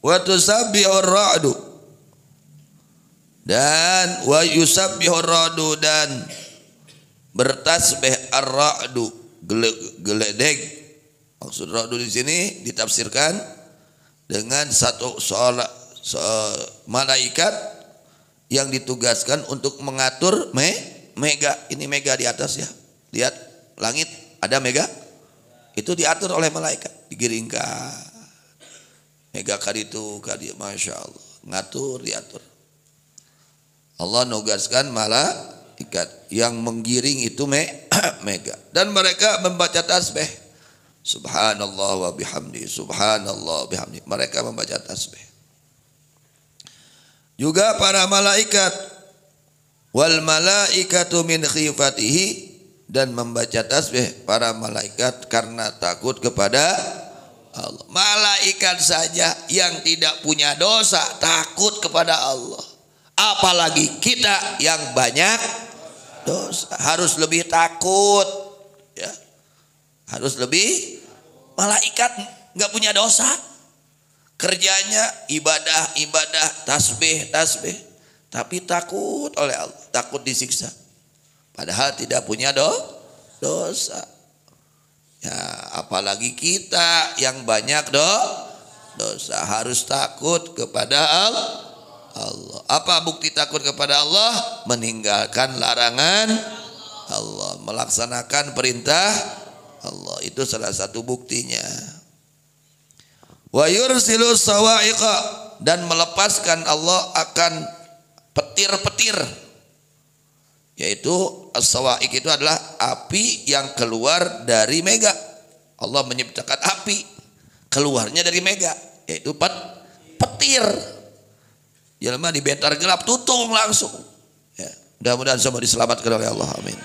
wa tusabbihur ra'du, dan wa yusabbihur ra'du, dan bertasbih ar-ra'du, geledek. Maksud ra'du di sini ditafsirkan dengan satu malaikat yang ditugaskan untuk mengatur mega. Ini mega di atas ya. Lihat langit ada mega. Itu diatur oleh malaikat, digiringkan. Mega kaditu kadi, masya Allah, ngatur diatur. Allah nugaskan malaikat yang menggiring itu mega, dan mereka membaca tasbih. Subhanallah wa bihamdi, subhanallah bihamdi. Mereka membaca tasbih. Juga para malaikat, wal malaikatu min khifatihi, dan membaca tasbih para malaikat karena takut kepada Allah. Malaikat saja yang tidak punya dosa takut kepada Allah, apalagi kita yang banyak dosa. Harus lebih takut ya. Harus lebih. Malaikat nggak punya dosa, kerjanya ibadah, tasbih, tapi takut oleh Allah, takut disiksa. Padahal tidak punya dosa. Ya, apalagi kita yang banyak dosa, harus takut kepada Allah. Apa bukti takut kepada Allah? Meninggalkan larangan Allah, melaksanakan perintah Allah. Itu salah satu buktinya. Wa yursilu sawa'iqa, dan melepaskan Allah akan petir-petir. Yaitu as-sawa'iq itu adalah api yang keluar dari mega. Allah menciptakan api keluarnya dari mega, yaitu petir. Jelema dibentar gelap tutung langsung. Ya, mudah-mudahan semua diselamatkan oleh Allah. Amin.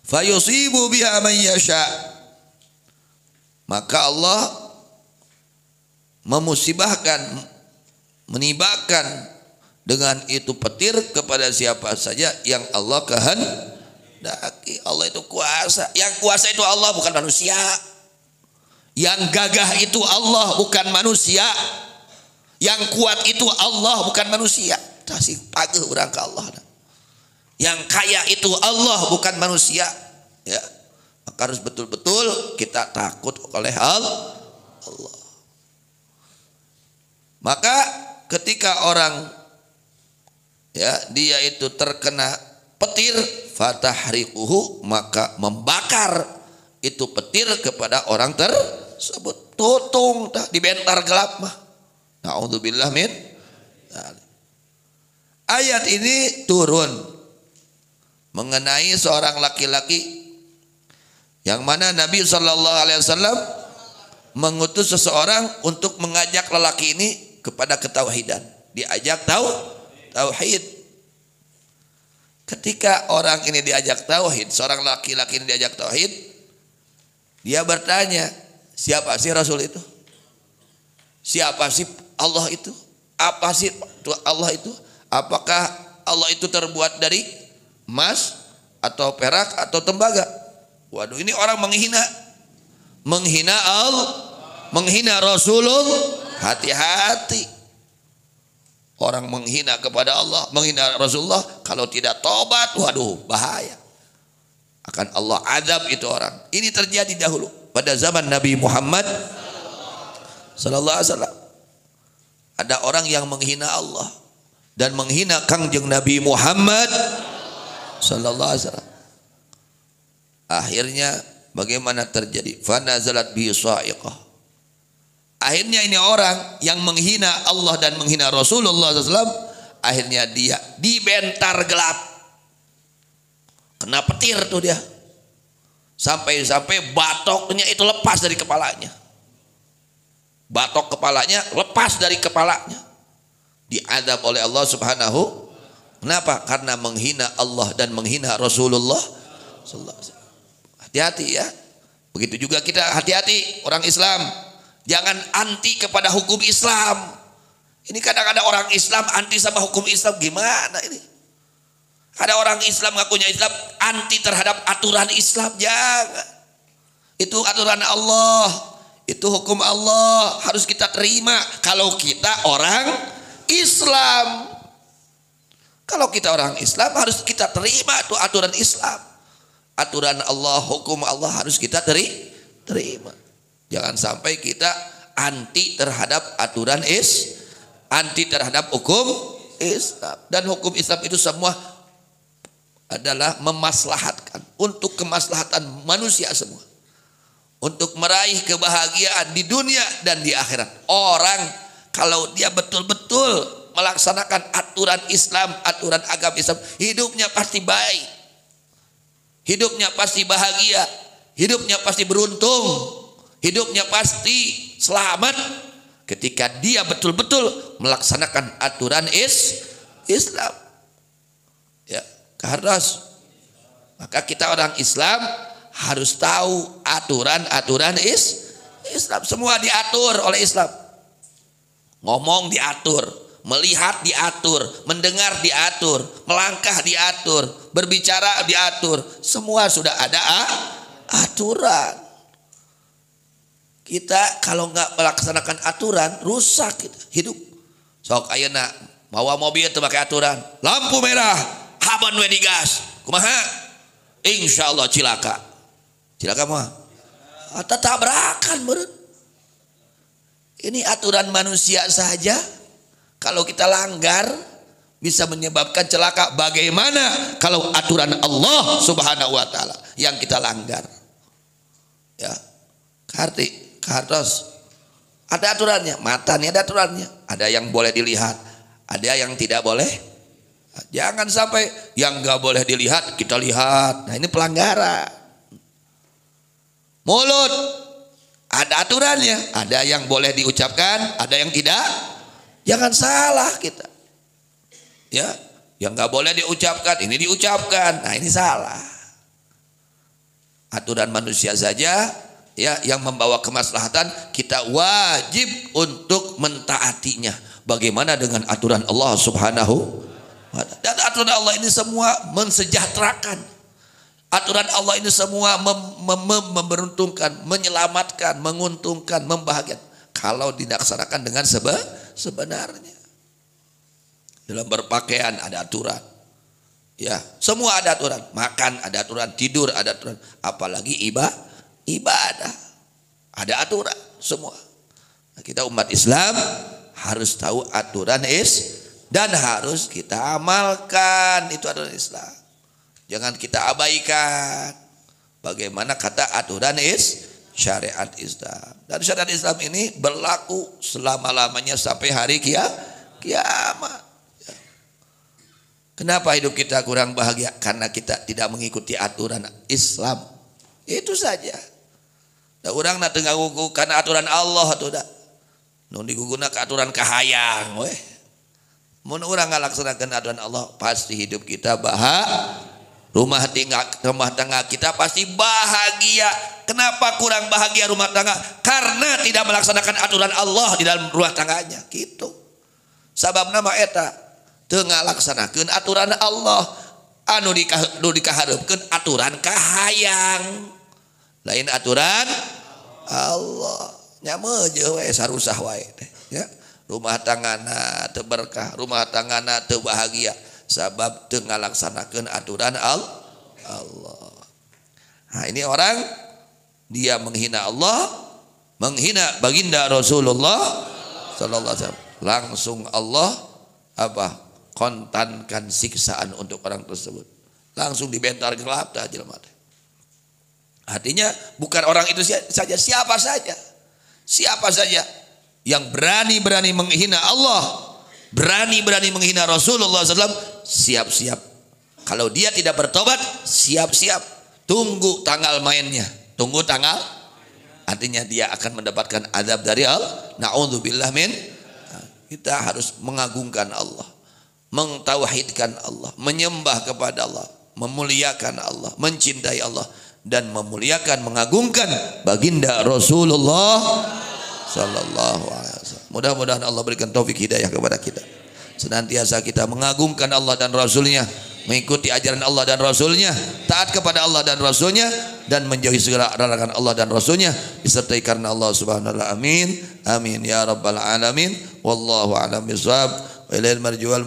Fayusibu biha man yasha, maka Allah memusibahkan, menibakan dengan itu petir kepada siapa saja yang Allah kehendaki. Allah itu kuasa. Yang kuasa itu Allah, bukan manusia. Yang gagah itu Allah, bukan manusia. Yang kuat itu Allah, bukan manusia. Tasih pageh urang ka Allah. Yang kaya itu Allah, bukan manusia. Ya. Maka harus betul-betul kita takut oleh Allah. Maka ketika orang ya dia itu terkena petir, fatahriquhu, maka membakar itu petir kepada orang tersebut. Tutung dah dibentar gelap mah. Na'udzubillah min. Ayat ini turun mengenai seorang laki-laki yang mana Nabi SAW mengutus seseorang untuk mengajak lelaki ini kepada ketauhidan. Diajak tauhid. Ketika orang ini diajak tauhid, seorang laki-laki ini diajak tauhid, dia bertanya, siapa sih Rasul itu? Siapa sih Allah itu? Apa sih Allah itu? Apakah Allah itu terbuat dari emas atau perak atau tembaga? Waduh, ini orang menghina Allah, menghina Rasulullah. Hati-hati. Orang menghina kepada Allah, menghina Rasulullah, kalau tidak tobat, waduh bahaya. Akan Allah azab itu orang. Ini terjadi dahulu pada zaman Nabi Muhammad sallallahu alaihi wasallam. Ada orang yang menghina Allah dan menghina Kangjeng Nabi Muhammad sallallahu alaihi wasallam. Akhirnya bagaimana terjadi? Fanazalat bi sa'iqah. Akhirnya ini orang yang menghina Allah dan menghina Rasulullah SAW, akhirnya dia dibentar gelap, kena petir tuh dia, sampai batoknya itu lepas dari kepalanya. Batok kepalanya lepas dari kepalanya, diadab oleh Allah Subhanahu. Kenapa? Karena menghina Allah dan menghina Rasulullah SAW. Hati-hati ya. Begitu juga kita hati-hati orang Islam. Jangan anti kepada hukum Islam. Ini kadang-kadang orang Islam anti sama hukum Islam. Gimana ini? Ada orang Islam ngakunya Islam anti terhadap aturan Islam. Jangan. Itu aturan Allah. Itu hukum Allah, harus kita terima kalau kita orang Islam. Kalau kita orang Islam harus kita terima tuh aturan Islam. Aturan Allah, hukum Allah harus kita terima. Jangan sampai kita anti terhadap aturan anti terhadap hukum Islam. Dan hukum Islam itu semua adalah memaslahatkan untuk kemaslahatan manusia semua, untuk meraih kebahagiaan di dunia dan di akhirat. Orang kalau dia betul-betul melaksanakan aturan Islam, aturan agama Islam, hidupnya pasti baik, hidupnya pasti bahagia, hidupnya pasti beruntung, hidupnya pasti selamat ketika dia betul-betul melaksanakan aturan Islam. Ya, karena maka kita orang Islam harus tahu aturan-aturan Islam. Semua diatur oleh Islam. Ngomong diatur, melihat diatur, mendengar diatur, melangkah diatur, berbicara diatur. Semua sudah ada aturan. Kita kalau nggak melaksanakan aturan, rusak kita hidup. Sok ayeuna bawa mobil itu pakai aturan. Lampu merah, haban we digas. Kumaha? Insyaallah cilaka. Cilaka mah? Atau tabrakan beureun. Ini aturan manusia saja. Kalau kita langgar bisa menyebabkan celaka. Bagaimana kalau aturan Allah Subhanahu wa taala yang kita langgar? Ya. Kartos ada aturannya, mata nih ada aturannya. Ada yang boleh dilihat, ada yang tidak boleh. Jangan sampai yang nggak boleh dilihat kita lihat. Nah ini pelanggaran. Mulut ada aturannya, ada yang boleh diucapkan, ada yang tidak. Jangan salah kita. Ya, yang nggak boleh diucapkan ini diucapkan. Nah ini salah. Aturan manusia saja ya yang membawa kemaslahatan, kita wajib untuk mentaatinya. Bagaimana dengan aturan Allah Subhanahu wa ta'ala? Dan aturan Allah ini semua mensejahterakan. Aturan Allah ini semua memberuntungkan, menyelamatkan, menguntungkan, membahagiakan kalau dilaksanakan dengan sebenarnya. Dalam berpakaian ada aturan. Ya, semua ada aturan. Makan ada aturan, tidur ada aturan, apalagi ibadah ada aturan semua. Nah, kita umat Islam harus tahu aturan dan harus kita amalkan itu aturan Islam. Jangan kita abaikan. Bagaimana kata aturan syariat Islam. Dan syariat Islam ini berlaku selama-lamanya sampai hari kiamat. Ya. Kenapa hidup kita kurang bahagia? Karena kita tidak mengikuti aturan Islam. Itu saja. Da urang na teu ngagugu kana aturan Allah atuh da. Nu diguguna ka aturan kahayang we. Mun urang ngalaksanakeun aturan Allah pasti hidup kita rumah tangga kita pasti bahagia. Kenapa kurang bahagia rumah tangga? Karena tidak melaksanakan aturan Allah di dalam rumah tangganya. Gitu. Sababna mah eta teu ngalaksanakeun aturan Allah. Anu dikahareupeun aturan kahayang. Lain aturan Allah. Nyameujeun we sarusah wae teh ya. Rumah tanggana teu berkah, rumah tanggana teu bahagia sabab teu ngalaksanakeun aturan Allah. Nah, ini orang dia menghina Allah, menghina baginda Rasulullah sallallahu alaihi wasallam. Langsung Allah kontankan siksaan untuk orang tersebut. Langsung dibentar gelap dah jelema teh. Artinya bukan orang itu saja, siapa saja yang berani menghina Allah, berani menghina Rasulullah SAW, siap-siap. Kalau dia tidak bertobat, siap-siap. Tunggu tanggal mainnya, artinya dia akan mendapatkan azab dari Allah. Na'udzubillah min. Kita harus mengagungkan Allah, mentauhidkan Allah, menyembah kepada Allah, memuliakan Allah, mencintai Allah, dan memuliakan, mengagungkan baginda Rasulullah sallallahu alaihi wasallam. Mudah-mudahan Allah berikan taufik hidayah kepada kita. Senantiasa kita mengagungkan Allah dan Rasulnya, mengikuti ajaran Allah dan Rasulnya, taat kepada Allah dan Rasulnya, dan menjauhi segala larangan Allah dan Rasulnya, disertai karena Allah subhanahu wa ta'ala. Amin amin ya rabbal alamin. Wallahu a'lam bishawab. Wa ilal marji wal